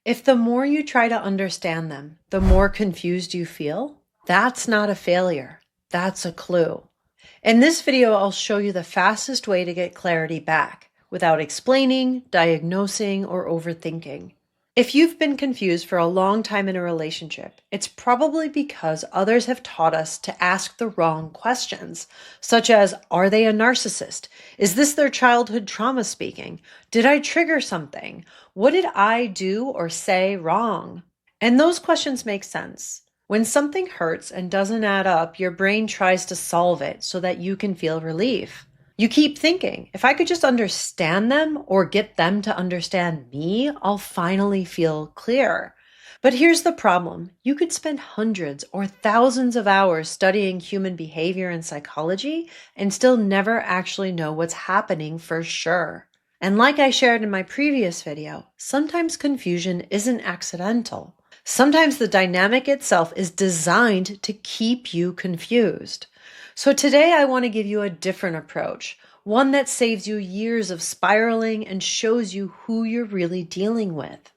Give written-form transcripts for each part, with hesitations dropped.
If the more you try to understand them, the more confused you feel, that's not a failure. That's a clue. In this video, I'll show you the fastest way to get clarity back without explaining, diagnosing, or overthinking. If you've been confused for a long time in a relationship, it's probably because others have taught us to ask the wrong questions, such as, are they a narcissist? Is this their childhood trauma speaking? Did I trigger something? What did I do or say wrong? And those questions make sense. When something hurts and doesn't add up, your brain tries to solve it so that you can feel relief. You keep thinking, if I could just understand them or get them to understand me, I'll finally feel clear. But here's the problem. You could spend hundreds or thousands of hours studying human behavior and psychology and still never actually know what's happening for sure. And like I shared in my previous video, sometimes confusion isn't accidental. Sometimes the dynamic itself is designed to keep you confused. So today I want to give you a different approach, one that saves you years of spiraling and shows you who you're really dealing with.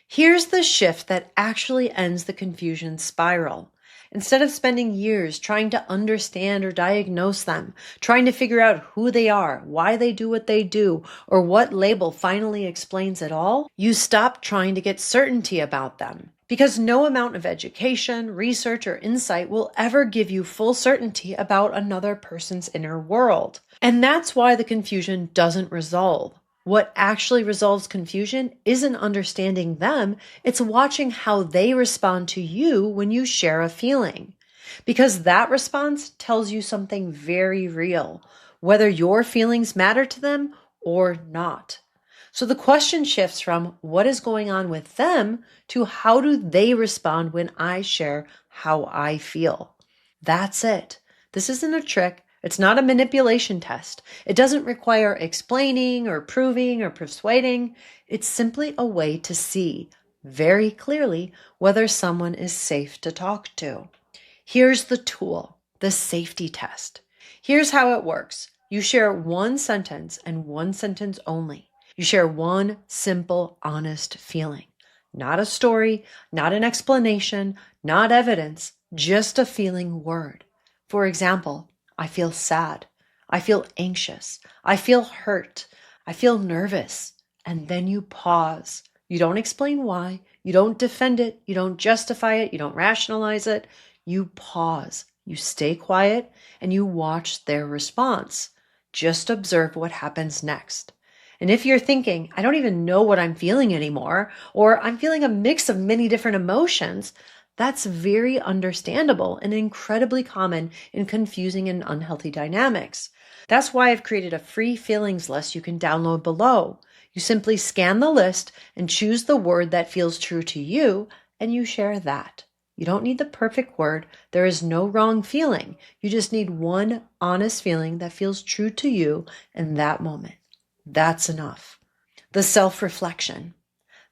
Here's the shift that actually ends the confusion spiral. Instead of spending years trying to understand or diagnose them, trying to figure out who they are, why they do what they do, or what label finally explains it all, you stop trying to get certainty about them. Because no amount of education, research, or insight will ever give you full certainty about another person's inner world. And that's why the confusion doesn't resolve. What actually resolves confusion isn't understanding them, it's watching how they respond to you when you share a feeling. Because that response tells you something very real, whether your feelings matter to them or not. So the question shifts from what is going on with them to how do they respond when I share how I feel. That's it. This isn't a trick. It's not a manipulation test. It doesn't require explaining or proving or persuading. It's simply a way to see very clearly whether someone is safe to talk to. Here's the tool, the safety test. Here's how it works. You share one sentence and one sentence only. You share one simple, honest feeling. Not a story, not an explanation, not evidence, just a feeling word. For example, I feel sad. I feel anxious. I feel hurt. I feel nervous. And then you pause. You don't explain why. You don't defend it. You don't justify it. You don't rationalize it. You pause. You stay quiet and you watch their response. Just observe what happens next. And if you're thinking, I don't even know what I'm feeling anymore, or I'm feeling a mix of many different emotions, that's very understandable and incredibly common in confusing and unhealthy dynamics. That's why I've created a free feelings list you can download below. You simply scan the list and choose the word that feels true to you, and you share that. You don't need the perfect word. There is no wrong feeling. You just need one honest feeling that feels true to you in that moment. That's enough. The self-reflection.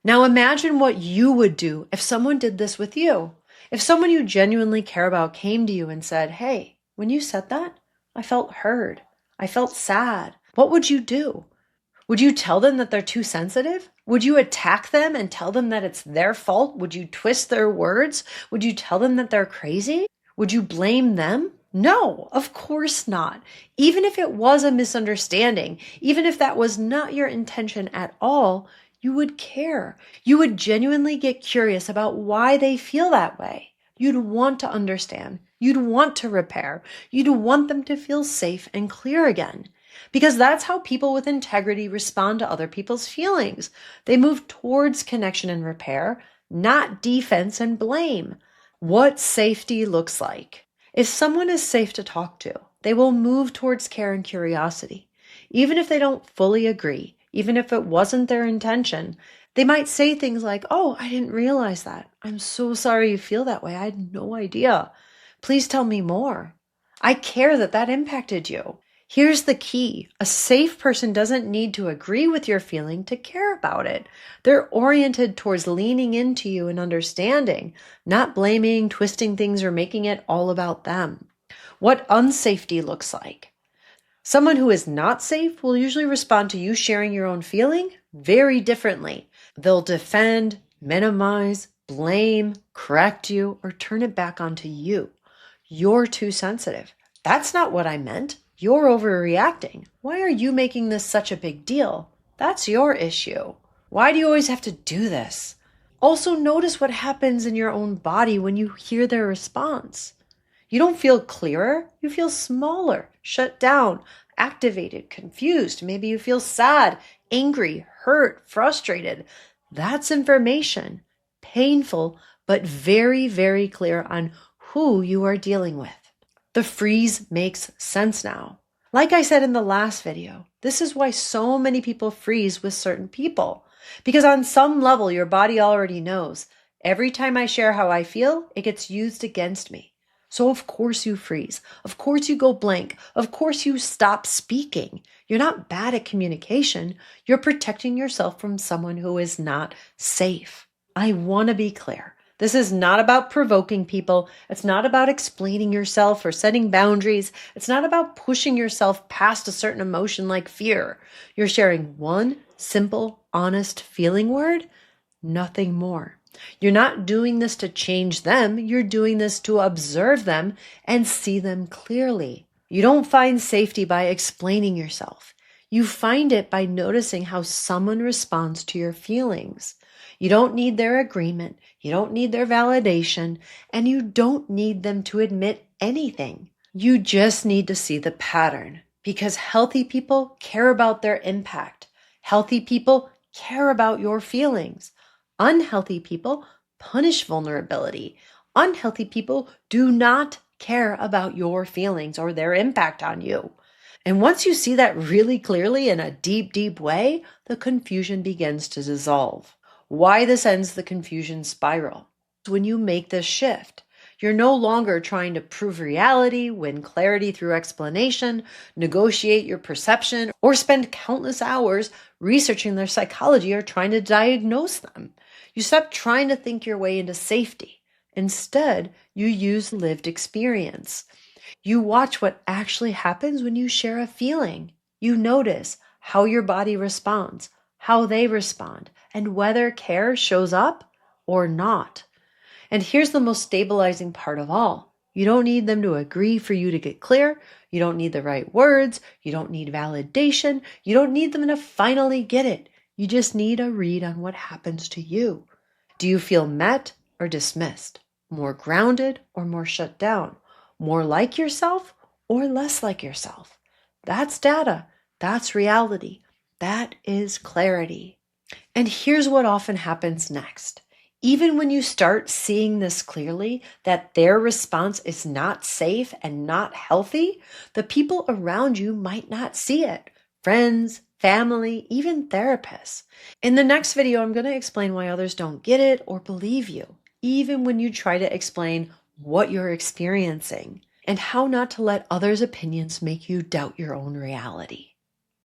Now imagine what you would do if someone did this with you. If someone you genuinely care about came to you and said, hey, when you said that, I felt heard. I felt sad. What would you do? Would you tell them that they're too sensitive? Would you attack them and tell them that it's their fault? Would you twist their words? Would you tell them that they're crazy? Would you blame them? No, of course not. Even if it was a misunderstanding, even if that was not your intention at all, you would care. You would genuinely get curious about why they feel that way. You'd want to understand. You'd want to repair. You'd want them to feel safe and clear again. Because that's how people with integrity respond to other people's feelings. They move towards connection and repair, not defense and blame. What safety looks like. If someone is safe to talk to, they will move towards care and curiosity. Even if they don't fully agree, even if it wasn't their intention, they might say things like, oh, I didn't realize that. I'm so sorry you feel that way. I had no idea. Please tell me more. I care that that impacted you. Here's the key. A safe person doesn't need to agree with your feeling to care about it. They're oriented towards leaning into you and understanding, not blaming, twisting things, or making it all about them. What unsafety looks like. Someone who is not safe will usually respond to you sharing your own feeling very differently. They'll defend, minimize, blame, correct you, or turn it back onto you. You're too sensitive. That's not what I meant. You're overreacting. Why are you making this such a big deal? That's your issue. Why do you always have to do this? Also, notice what happens in your own body when you hear their response. You don't feel clearer, you feel smaller, shut down, activated, confused. Maybe you feel sad, angry, hurt, frustrated. That's information, painful, but very, very clear on who you are dealing with. The freeze makes sense now. Like I said in the last video, this is why so many people freeze with certain people. Because on some level, your body already knows. Every time I share how I feel, it gets used against me. So of course you freeze. Of course you go blank. Of course you stop speaking. You're not bad at communication. You're protecting yourself from someone who is not safe. I want to be clear. This is not about provoking people. It's not about explaining yourself or setting boundaries. It's not about pushing yourself past a certain emotion like fear. You're sharing one simple, honest feeling word, nothing more. You're not doing this to change them. You're doing this to observe them and see them clearly. You don't find safety by explaining yourself. You find it by noticing how someone responds to your feelings. You don't need their agreement. You don't need their validation. And you don't need them to admit anything. You just need to see the pattern, because healthy people care about their impact. Healthy people care about your feelings. Unhealthy people punish vulnerability. Unhealthy people do not care about your feelings or their impact on you. And once you see that really clearly in a deep, deep way, the confusion begins to dissolve. Why this ends the confusion spiral? When you make this shift, you're no longer trying to prove reality, win clarity through explanation, negotiate your perception, or spend countless hours researching their psychology or trying to diagnose them. You stop trying to think your way into safety. Instead, you use lived experience. You watch what actually happens when you share a feeling. You notice how your body responds, how they respond, and whether care shows up or not. And here's the most stabilizing part of all. You don't need them to agree for you to get clear. You don't need the right words. You don't need validation. You don't need them to finally get it. You just need a read on what happens to you. Do you feel met or dismissed? More grounded or more shut down? More like yourself or less like yourself? That's data. That's reality. That is clarity. And here's what often happens next. Even when you start seeing this clearly, that their response is not safe and not healthy, the people around you might not see it. Friends, family, even therapists. In the next video, I'm going to explain why others don't get it or believe you, even when you try to explain what you're experiencing, and how not to let others' opinions make you doubt your own reality.